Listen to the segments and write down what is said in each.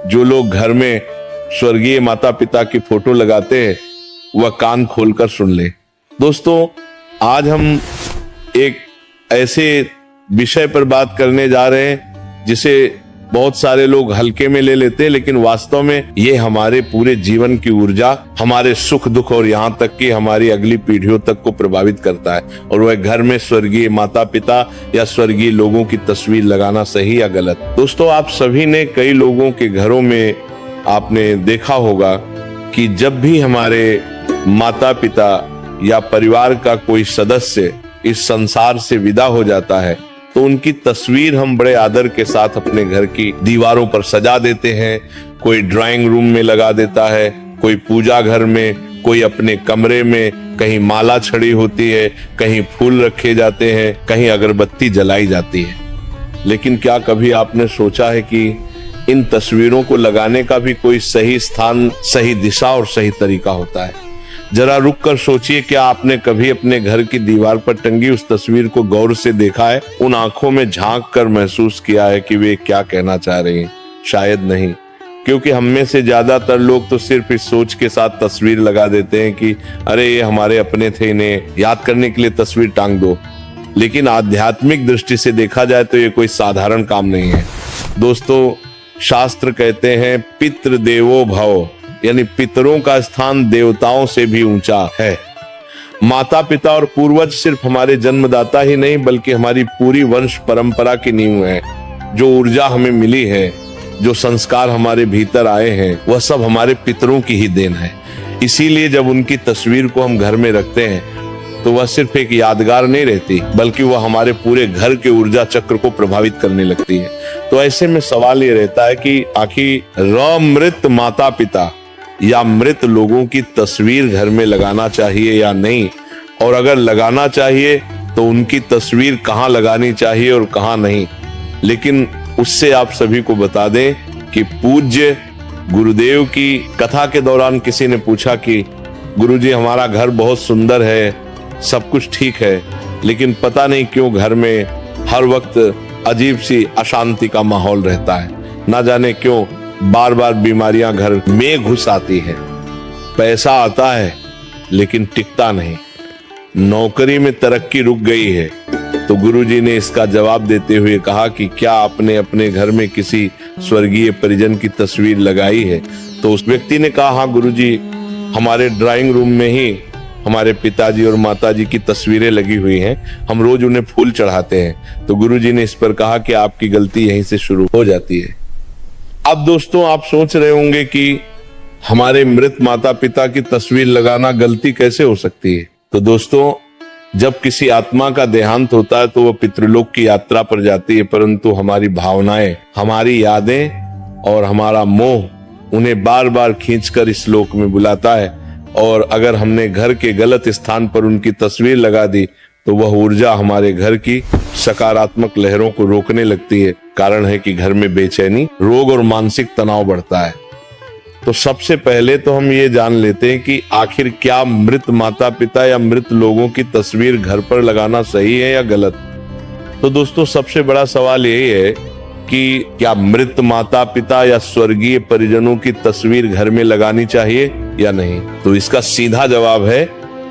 जो लोग घर में स्वर्गीय माता पिता की फोटो लगाते हैं वह कान खोलकर सुन ले। दोस्तों, आज हम एक ऐसे विषय पर बात करने जा रहे हैं जिसे बहुत सारे लोग हल्के में ले लेते हैं, लेकिन वास्तव में ये हमारे पूरे जीवन की ऊर्जा, हमारे सुख दुख और यहाँ तक कि हमारी अगली पीढ़ियों तक को प्रभावित करता है। और वह घर में स्वर्गीय माता पिता या स्वर्गीय लोगों की तस्वीर लगाना सही या गलत। दोस्तों, आप सभी ने कई लोगों के घरों में आपने देखा होगा कि जब भी हमारे माता पिता या परिवार का कोई सदस्य इस संसार से विदा हो जाता है तो उनकी तस्वीर हम बड़े आदर के साथ अपने घर की दीवारों पर सजा देते हैं। कोई ड्राइंग रूम में लगा देता है, कोई पूजा घर में, कोई अपने कमरे में, कहीं माला छड़ी होती है, कहीं फूल रखे जाते हैं, कहीं अगरबत्ती जलाई जाती है। लेकिन क्या कभी आपने सोचा है कि इन तस्वीरों को लगाने का भी कोई सही स्थान, सही दिशा और सही तरीका होता है? जरा रुक कर सोचिए, क्या आपने कभी अपने घर की दीवार पर टंगी उस तस्वीर को गौर से देखा है? उन आंखों में झांक कर महसूस किया है कि वे क्या कहना चाह रही हैं? शायद नहीं, क्योंकि हम में से ज्यादातर लोग तो सिर्फ इस सोच के साथ तस्वीर लगा देते हैं कि अरे ये हमारे अपने थे, इन्हें याद करने के लिए तस्वीर टांग दो। लेकिन आध्यात्मिक दृष्टि से देखा जाए तो ये कोई साधारण काम नहीं है। दोस्तों, शास्त्र कहते हैं पितृ देवो भव, यानी पितरों का स्थान देवताओं से भी ऊंचा है। माता पिता और पूर्वज सिर्फ हमारे जन्मदाता ही नहीं बल्कि हमारी पूरी वंश परंपरा की नींव है। जो ऊर्जा हमें मिली है, जो संस्कार हमारे भीतर आए हैं, वह सब हमारे पितरों की ही देन है। इसीलिए जब उनकी तस्वीर को हम घर में रखते हैं तो वह सिर्फ एक यादगार नहीं रहती बल्कि वह हमारे पूरे घर के ऊर्जा चक्र को प्रभावित करने लगती है। तो ऐसे में सवाल ये रहता है कि आखिर अमृत माता पिता या मृत लोगों की तस्वीर घर में लगाना चाहिए या नहीं, और अगर लगाना चाहिए तो उनकी तस्वीर कहाँ लगानी चाहिए और कहाँ नहीं। लेकिन उससे आप सभी को बता दें कि पूज्य गुरुदेव की कथा के दौरान किसी ने पूछा कि गुरुजी, हमारा घर बहुत सुंदर है, सब कुछ ठीक है, लेकिन पता नहीं क्यों घर में हर वक्त अजीब सी अशांति का माहौल रहता है। ना जाने क्यों बार बार बीमारियां घर में घुस आती है। पैसा आता है लेकिन टिकता नहीं, नौकरी में तरक्की रुक गई है। तो गुरुजी ने इसका जवाब देते हुए कहा कि क्या आपने अपने घर में किसी स्वर्गीय परिजन की तस्वीर लगाई है? तो उस व्यक्ति ने कहा, हाँ गुरुजी, हमारे ड्राइंग रूम में ही हमारे पिताजी और माताजी की तस्वीरें लगी हुई हैं, हम रोज उन्हें फूल चढ़ाते हैं। तो गुरुजी ने इस पर कहा कि आपकी गलती यहीं से शुरू हो जाती है। अब दोस्तों, आप सोच रहे होंगे कि हमारे मृत माता पिता की तस्वीर लगाना गलती कैसे हो सकती है? तो दोस्तों, जब किसी आत्मा का देहांत होता है तो वह पितृलोक की यात्रा पर जाती है, परंतु हमारी भावनाएं, हमारी यादें और हमारा मोह उन्हें बार बार खींचकर इस लोक में बुलाता है। और अगर हमने घर के गलत स्थान पर उनकी तस्वीर लगा दी तो वह ऊर्जा हमारे घर की सकारात्मक लहरों को रोकने लगती है। कारण है कि घर में बेचैनी, रोग और मानसिक तनाव बढ़ता है। तो सबसे पहले तो हम ये जान लेते हैं कि आखिर क्या मृत माता पिता या मृत लोगों की तस्वीर घर पर लगाना सही है या गलत? तो दोस्तों, सबसे बड़ा सवाल यही है कि क्या मृत माता पिता या स्वर्गीय परिजनों की तस्वीर घर में लगानी चाहिए या नहीं? तो इसका सीधा जवाब है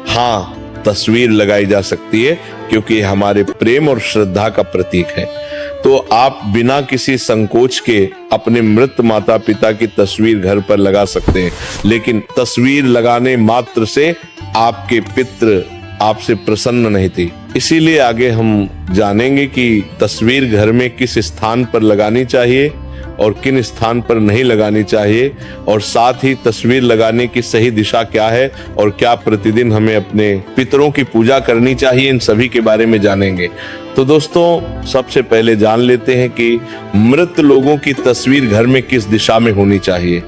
हाँ, तस्वीर लगाई जा सकती है, क्योंकि हमारे प्रेम और श्रद्धा का प्रतीक है। तो आप बिना किसी संकोच के अपने मृत माता पिता की तस्वीर घर पर लगा सकते हैं, लेकिन तस्वीर लगाने मात्र से आपके पितृ आपसे प्रसन्न नहीं थी। इसीलिए आगे हम जानेंगे कि तस्वीर घर में किस स्थान पर लगानी चाहिए और किन स्थान पर नहीं लगानी चाहिए, और साथ ही तस्वीर लगाने की सही दिशा क्या है और क्या प्रतिदिन हमें अपने पितरों की पूजा करनी चाहिए, इन सभी के बारे में जानेंगे। तो दोस्तों, सबसे पहले जान लेते हैं कि मृत लोगों की तस्वीर घर में किस दिशा में होनी चाहिए।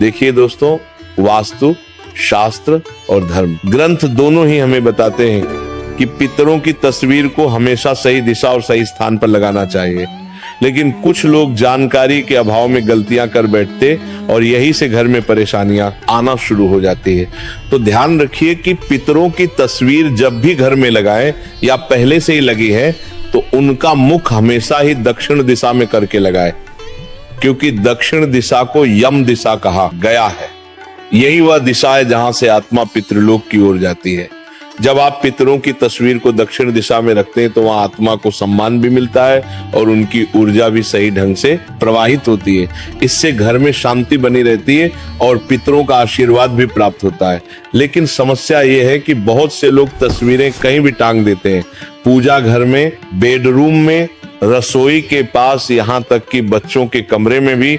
देखिए दोस्तों, वास्तु, शास्त्र और धर्म ग्रंथ दोनों ही हमें बताते हैं कि पितरों की तस्वीर को हमेशा सही दिशा और सही स्थान पर लगाना चाहिए। लेकिन कुछ लोग जानकारी के अभाव में गलतियां कर बैठते और यही से घर में परेशानियां आना शुरू हो जाती है। तो ध्यान रखिए कि पितरों की तस्वीर जब भी घर में लगाएं या पहले से ही लगी है तो उनका मुख हमेशा ही दक्षिण दिशा में करके लगाएं। क्योंकि दक्षिण दिशा को यम दिशा कहा गया है। यही वह दिशा है जहां से आत्मा पितृलोक की ओर जाती है। जब आप पितरों की तस्वीर को दक्षिण दिशा में रखते हैं तो वहां आत्मा को सम्मान भी मिलता है और उनकी ऊर्जा भी सही ढंग से प्रवाहित होती है। इससे घर में शांति बनी रहती है और पितरों का आशीर्वाद भी प्राप्त होता है। लेकिन समस्या यह है कि बहुत से लोग तस्वीरें कहीं भी टांग देते हैं, पूजा घर में, बेडरूम में, रसोई के पास, यहाँ तक कि बच्चों के कमरे में भी,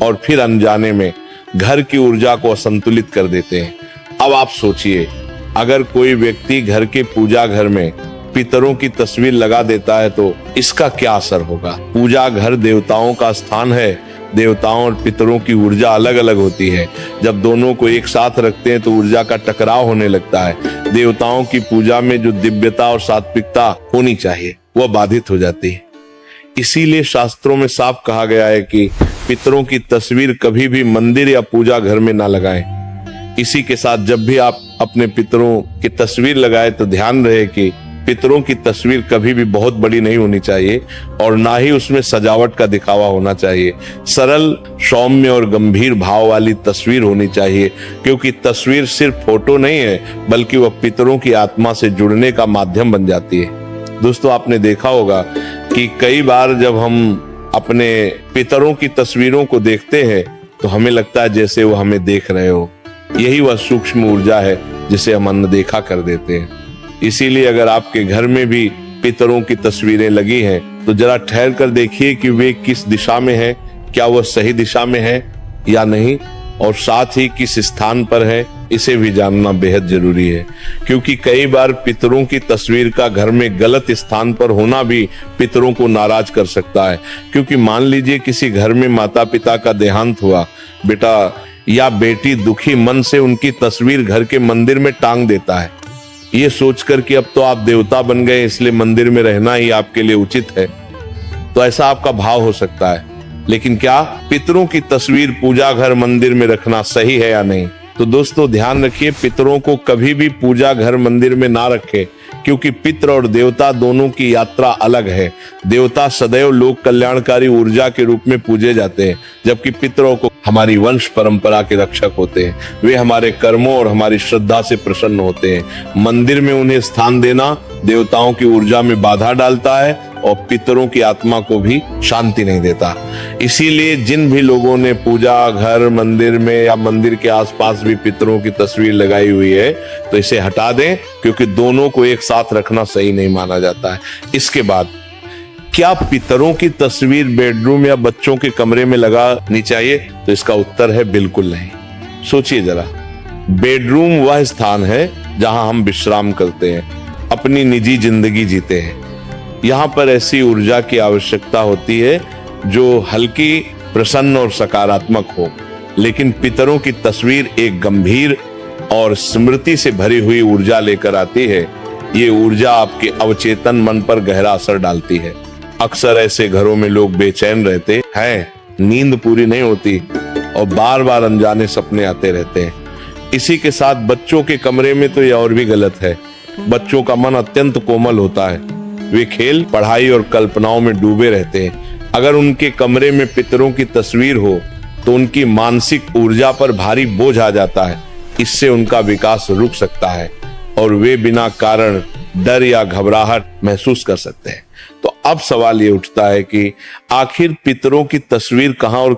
और फिर अनजाने में घर की ऊर्जा को असंतुलित कर देते हैं। अब आप सोचिए, अगर कोई व्यक्ति घर के पूजा घर में पितरों की तस्वीर लगा देता है तो इसका क्या असर होगा। पूजा घर देवताओं का स्थान है। देवताओं और पितरों की ऊर्जा अलग अलग होती है। जब दोनों को एक साथ रखते हैं तो ऊर्जा का टकराव होने लगता है। देवताओं की पूजा में जो दिव्यता और सात्विकता होनी चाहिए वह बाधित हो जाती है। इसीलिए शास्त्रों में साफ कहा गया है कि पितरों की तस्वीर कभी भी मंदिर या पूजा घर में ना लगाएं। इसी के साथ जब भी आप अपने पितरों की तस्वीर लगाए तो ध्यान रहे कि पितरों की तस्वीर कभी भी बहुत बड़ी नहीं होनी चाहिए और ना ही उसमें सजावट का दिखावा होना चाहिए। सरल, सौम्य और गंभीर भाव वाली तस्वीर होनी चाहिए, क्योंकि तस्वीर सिर्फ फोटो नहीं है बल्कि वह पितरों की आत्मा से जुड़ने का माध्यम बन जाती है। दोस्तों, आपने देखा होगा कि कई बार जब हम अपने पितरों की तस्वीरों को देखते हैं तो हमें लगता है जैसे वो हमें देख रहे हो। यही वह सूक्ष्म ऊर्जा है जिसे हम अनदेखा कर देते हैं। इसीलिए अगर आपके घर में भी पितरों की तस्वीरें लगी हैं तो जरा ठहर कर देखिए कि वे किस दिशा में है, क्या वह सही दिशा में है या नहीं, और साथ ही किस स्थान पर है, इसे भी जानना बेहद जरूरी है। क्योंकि कई बार पितरों की तस्वीर का घर में गलत स्थान पर होना भी पितरों को नाराज कर सकता है। क्योंकि मान लीजिए किसी घर में माता पिता का देहांत हुआ, बेटा या बेटी दुखी मन से उनकी तस्वीर घर के मंदिर में टांग देता है, ये सोचकर कि अब तो आप देवता बन गए इसलिए मंदिर में रहना ही आपके लिए उचित है। तो ऐसा आपका भाव हो सकता है, लेकिन क्या पितरों की तस्वीर पूजा घर मंदिर में रखना सही है या नहीं? तो दोस्तों ध्यान रखिए, पितरों को कभी भी पूजा घर मंदिर में ना रखें, क्योंकि पितर और देवता दोनों की यात्रा अलग है। देवता सदैव लोक कल्याणकारी ऊर्जा के रूप में पूजे जाते हैं, जबकि पितरों को हमारी वंश परंपरा के रक्षक होते हैं। वे हमारे कर्मों और हमारी श्रद्धा से प्रसन्न होते हैं। मंदिर में उन्हें स्थान देना देवताओं की ऊर्जा में बाधा डालता है और पितरों की आत्मा को भी शांति नहीं देता। इसीलिए जिन भी लोगों ने पूजा घर मंदिर में या मंदिर के आसपास भी पितरों की तस्वीर लगाई हुई है तो इसे हटा दें, क्योंकि दोनों को एक साथ रखना सही नहीं माना जाता है। इसके बाद, क्या पितरों की तस्वीर बेडरूम या बच्चों के कमरे में लगानी चाहिए? तो इसका उत्तर है बिल्कुल नहीं। सोचिए जरा, बेडरूम वह स्थान है जहां हम विश्राम करते हैं, अपनी निजी जिंदगी जीते हैं। यहाँ पर ऐसी ऊर्जा की आवश्यकता होती है जो हल्की, प्रसन्न और सकारात्मक हो। लेकिन पितरों की तस्वीर एक गंभीर और स्मृति से भरी हुई ऊर्जा लेकर आती है। ये ऊर्जा आपके अवचेतन मन पर गहरा असर डालती है। अक्सर ऐसे घरों में लोग बेचैन रहते हैं, नींद पूरी नहीं होती और बार बार अनजाने सपने आते रहते हैं। इसी के साथ बच्चों के कमरे में तो यह और भी गलत है। बच्चों का मन अत्यंत कोमल होता है, वे खेल, पढ़ाई और कल्पनाओं में डूबे रहते हैं। अगर उनके कमरे में पितरों की तस्वीर हो तो उनकी मानसिक ऊर्जा पर भारी बोझ आ जाता है। इससे उनका विकास रुक सकता है और वे बिना कारण डर या घबराहट महसूस कर सकते हैं। तो अब सवाल ये उठता है कि आखिर पितरों की तस्वीर कहाँ और